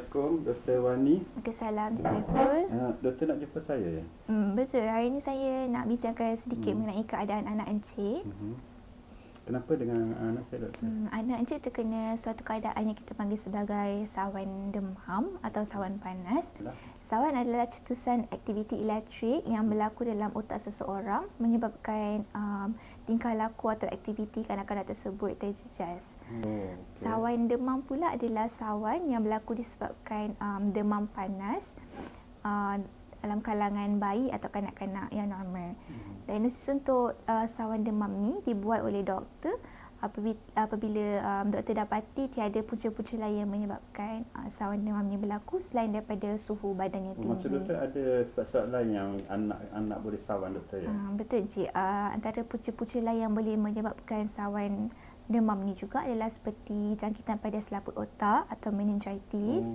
Assalamualaikum, Dr. Wani. Okey, salam Cik Saiful. Doktor nak jumpa saya ya? Betul. Hari ini saya nak bincangkan sedikit mengenai keadaan anak encik. Kenapa dengan anak saya, Doktor? Anak encik terkena suatu keadaan yang kita panggil sebagai sawan demam atau sawan panas. Sawan adalah cetusan aktiviti elektrik yang berlaku dalam otak seseorang menyebabkan tingkah laku atau aktiviti kanak-kanak tersebut terjejas. Sawan demam pula adalah sawan yang berlaku disebabkan demam panas dalam kalangan bayi atau kanak-kanak yang normal. Diagnosis untuk sawan demam ni dibuat oleh doktor apabila doktor dapati tiada punca-punca lain yang menyebabkan sawan demam ni berlaku selain daripada suhu badan yang tinggi. Maksud doktor ada sebab-sebab lain yang anak boleh sawan, Doktor ya? Betul Cik. Antara punca-punca lain yang boleh menyebabkan sawan demam ni juga adalah seperti jangkitan pada selaput otak atau meningitis,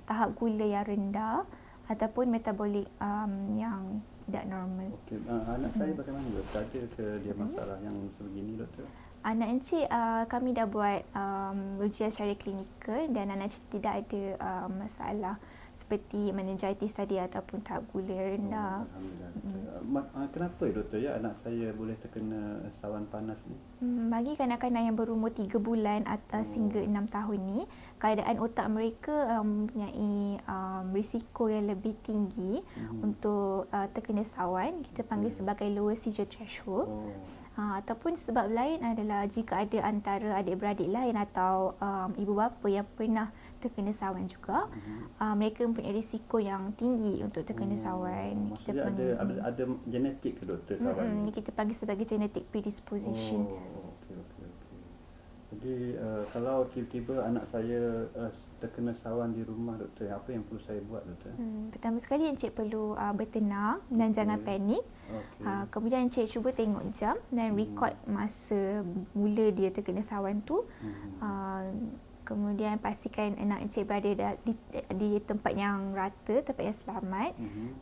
tahap gula yang rendah ataupun metabolik yang tidak normal. Okey, anak saya bagaimana, Doktor? Ada ke dia masalah yang sebegini, Doktor? Anak encik kami dah buat ujian secara klinikal dan anak encik tidak ada masalah seperti meningitis tadi ataupun tahap gula rendah. Alhamdulillah. Kenapa Doktor ya anak saya boleh terkena sawan panas ni? Bagi kanak-kanak yang berumur 3 bulan atas hingga 6 tahun ni, keadaan otak mereka mempunyai risiko yang lebih tinggi untuk terkena sawan. Kita panggil sebagai lower seizure threshold. Ataupun sebab lain adalah jika ada antara adik-beradik lain atau ibu bapa yang pernah terkena sawan juga, mereka mempunyai risiko yang tinggi untuk terkena sawan. Maksudnya ada genetik ke, Doktor, sawan ni? Kita panggil sebagai genetic predisposition. Okey. Jadi kalau tiba-tiba anak saya terkena sawan di rumah, Doktor, apa yang perlu saya buat, Doktor? Pertama sekali encik perlu bertenang dan jangan panik. Kemudian encik cuba tengok jam dan record masa mula dia terkena sawan tu. Kemudian pastikan anak encik berada di tempat yang rata, tempat yang selamat.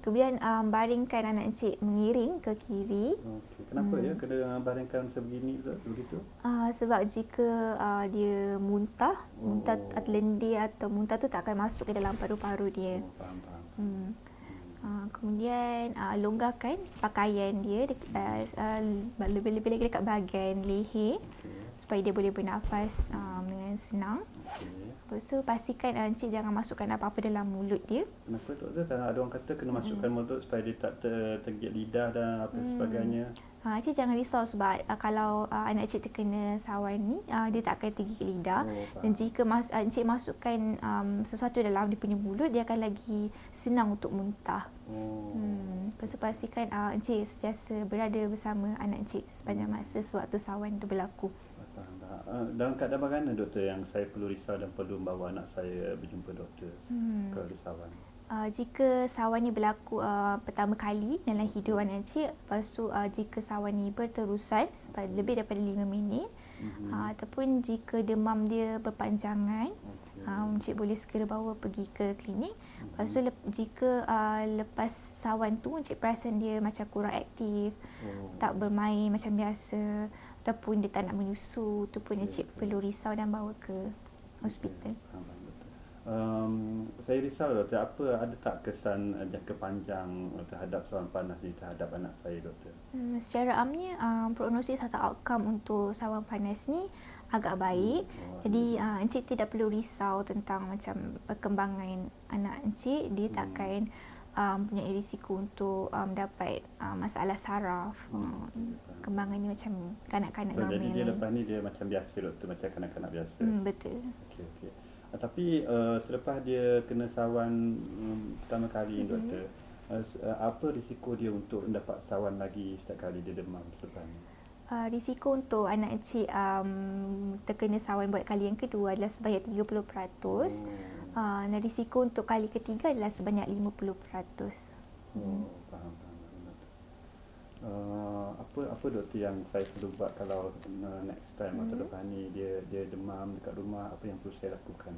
Kemudian baringkan anak encik mengiring ke kiri. Kenapa ya kena baringkan sebegini, begitu? Sebab jika dia muntah atau lendir atau muntah tu tak akan masuk ke dalam paru-paru dia. Faham. Kemudian longgarkan pakaian dia lebih-lebih lagi dekat bahagian leher supaya dia boleh bernafas dengan senang. Lepas tu pastikan encik jangan masukkan apa-apa dalam mulut dia. Kenapa, Doktor? Kalau ada orang kata kena masukkan mulut supaya dia tak tergigit lidah dan apa sebagainya. Encik jangan risau sebab kalau anak encik terkena sawan ni dia tak akan tergigit lidah. Dan jika encik masukkan sesuatu dalam dia punya mulut, dia akan lagi senang untuk muntah. Lepas tu pastikan encik sentiasa berada bersama anak encik sepanjang masa sewaktu sawan tu berlaku. Dalam keadaan bagaimana, Doktor, yang saya perlu risau dan perlu membawa anak saya berjumpa doktor kalau ada sawan? Jika sawan ni berlaku pertama kali dalam hidup anak encik, lepas tu jika sawan ni berterusan lebih daripada 5 minit, ataupun jika demam dia berpanjangan, encik boleh segera bawa pergi ke klinik. Lepas tu jika lepas sawan tu encik perasan dia macam kurang aktif, tak bermain macam biasa, ataupun dia tak nak menyusu, tu pun encik perlu risau dan bawa ke hospital. Saya risau, Doktor, ada tak kesan jangka panjang terhadap sawan panas ni terhadap anak saya, Doktor? Secara amnya prognosis atau outcome untuk sawan panas ni agak baik. Jadi encik tidak perlu risau tentang macam perkembangan anak encik. Dia takkan mempunyai risiko untuk mendapat masalah saraf. Kembangan ni macam kanak-kanak normal. Jadi dia lepas ni dia macam biasa, Doktor, macam kanak-kanak biasa. Betul. Okey. Tapi selepas dia kena sawan pertama kali, Doktor, apa risiko dia untuk mendapat sawan lagi setiap kali dia demam selepas ni? Risiko untuk anak encik terkena sawan buat kali yang kedua adalah sebanyak 30%. Dan risiko untuk kali ketiga adalah sebanyak 50%. Faham. Apa Doktor yang saya perlu buat kalau next time atau depan ni dia demam dekat rumah, apa yang perlu saya lakukan?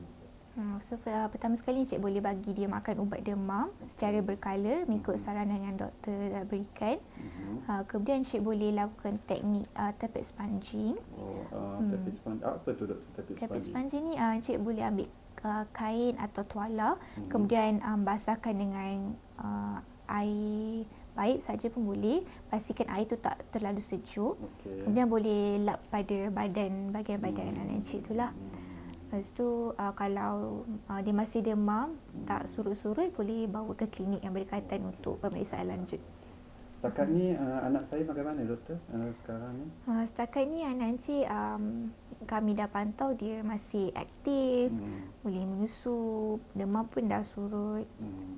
Pertama sekali encik boleh bagi dia makan ubat demam secara berkala mengikut saranan yang doktor berikan. Kemudian encik boleh lakukan teknik tapered sponging. Tapered sponging. Apa tu, Doktor, tapered sponging? Tapered sponging ni encik boleh ambil kain atau tuala, kemudian basahkan dengan air baik saja pun boleh. Pastikan air tu tak terlalu sejuk. Kemudian boleh lap pada bagian badan anak encik itulah. Lepas tu kalau dia masih demam, tak surut-surut, boleh bawa ke klinik yang berdekatan untuk pemeriksaan lanjut. Setakat ni anak saya bagaimana doktor sekarang ni? Setakat ni anak encik kami dah pantau dia masih aktif, boleh menyusu, demam pun dah surut.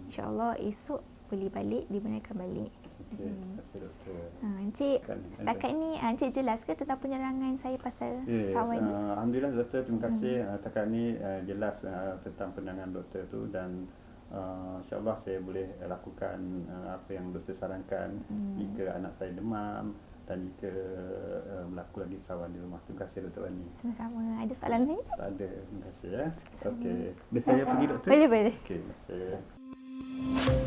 InsyaAllah esok boleh balik, dibenarkan balik. Okey, terima kasih doktor. Encik, setakat ni encik jelas ke tentang penerangan saya pasal sawan ni? Alhamdulillah doktor, terima kasih. Setakat ni jelas tentang penerangan doktor tu, dan insyaAllah saya boleh lakukan apa yang doktor sarankan jika anak saya demam dan jika berlaku lagi sawan di rumah. Terima kasih Dr. Wani. Sama-sama. Ada soalan lain? Tak ada, terima kasih ya. Okey. Boleh saya pergi doktor? Boleh. Okey, terima kasih.